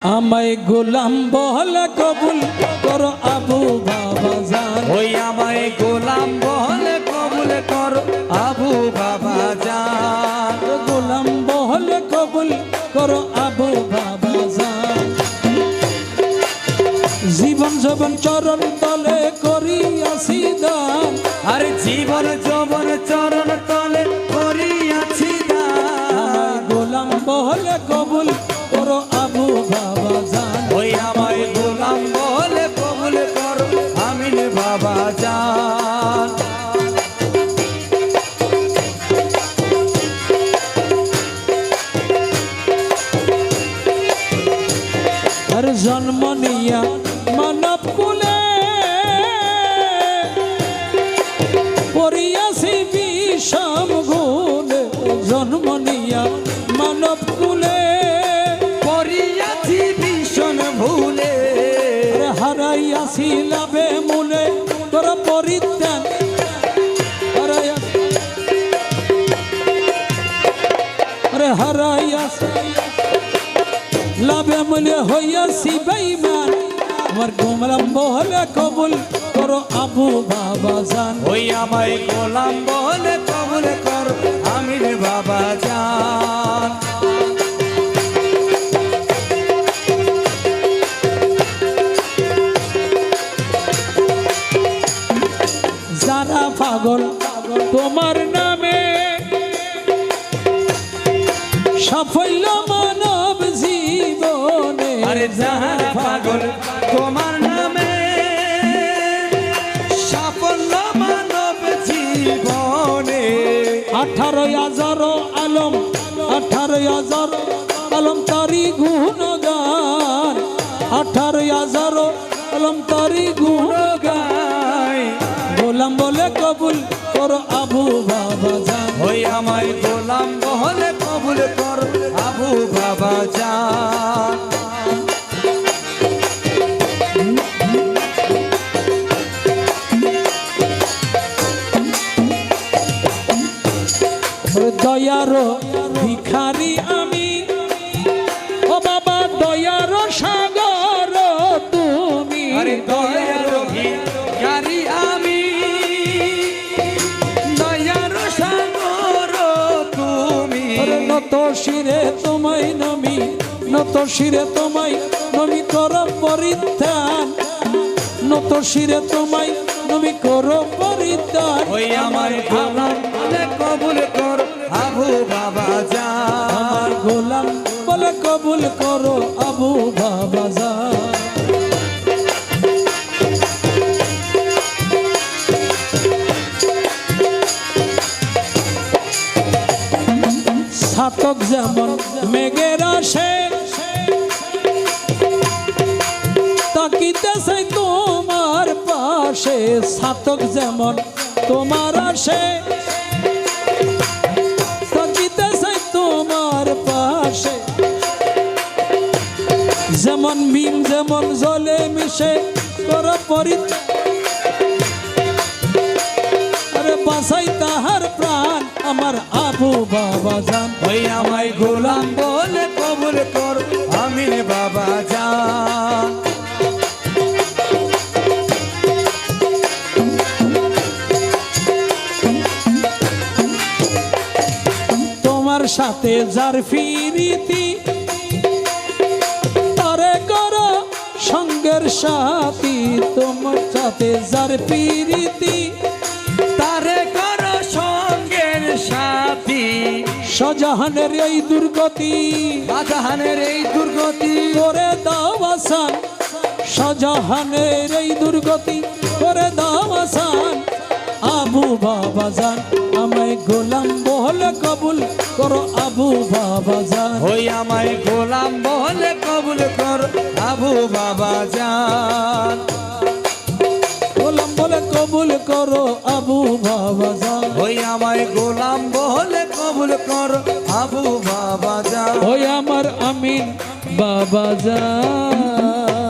আমায় গোলাম বহলে কবুল করো আবু বাবা জান। ওই আমায় গোলাম বহলে কবুল করো আবু বাবা জান। গোলাম বহলে কবুল করো আবু বাবা জান। জীবন যৌবন চরণ তলে করিয়াছি দান। আর জীবন যৌবন চরণ তলে করিয়াছি দান। গোলাম বহলে কবুল করো আবু বাবা জান। ওই আমায় গোলাম বহলে কবুল করো আমিন বাবা জান। আর জন্ম নিয়া মানব কুলে পড়িয়াছি বিষম গুণে। জন্ম নিয়া মানব কুলে পড়িয়াছি ভীষণ ভুলে। হারাইয়াছি লাভে মূলে তোর পরিত্যাগ। হারাইয়াছি লাভে মূলে হইয়াছি বেঈমান। আমার গোলাম বহলে কবুল করো আবু বাবা জান। ওই আমায় গোলাম বহলে কবুল করো আমিন বাবা জান। যারা পাগল তোমার নামে সাফল্য মানব জীবনে। আরে যারা পাগল তোমার নামে সাফল্য মানব জীবনে। 18,000 আলম 18,000 আলম তারি গুণগান। 18,000 আলম তারি গুণগান। গোলাম বলে কবুল করো আবু বাবা জান। ওই আমায় গোলাম বহলে কবুল করো আবু বাবা জান। দয়ার ভিখারি আমি ও বাবা দয়ার সাগর তুমি। আরে দয়ার ভিখারি আমি দয়ার সাগর তুমি। নত শিরে তোমায় নমি নত শিরে তোমায় নমি কর পরিত্যান। নত শিরে তোমায় নমি কর পরিত্যান। ওই আমার গোলাম বলে কবুল করো আবু বাবা জান। আমার গোলাম বলে কবুল করো আবু বাবা জান। ছাতক যেমন মেঘের আসে তাকিতেছে তোমার পাশে। ছাতক যেমন তোমার আসে তাকিতেছে তোমার পাশে। যেমন মিম যেমন জলে মিশে কর পরিত্যাগ। আরে বাঁচাই তাহার প্রাণ আমার আবু বাবা জান। ওই আমায় গোলাম বলে কবুল করো আমিন বাবা জান। তোমার সাথে যার ফিরিতি তারে করো সঙ্গের সাথী। তোমার সাথে যার ফিরিতি তারে করো সঙ্গের সাথী। শাহজাহানের এই দুর্গতি শাহজাহানের এই দুর্গতি করে দাও আসান। শাহজাহানের এই দুর্গতি করে দাও আসান। আবু বাবা জান আমায় গোলাম বহলে কবুল করো আবু বাবা জান। ওই আমায় গোলাম বলে কবুল করো আবু বাবা জান। গোলাম বলে কবুল করো আবু বাবা জান। ওই আমায় গোলাম বলে কবুল করো আবু বাবা জান। ওই আমার আমিন বাবা জান।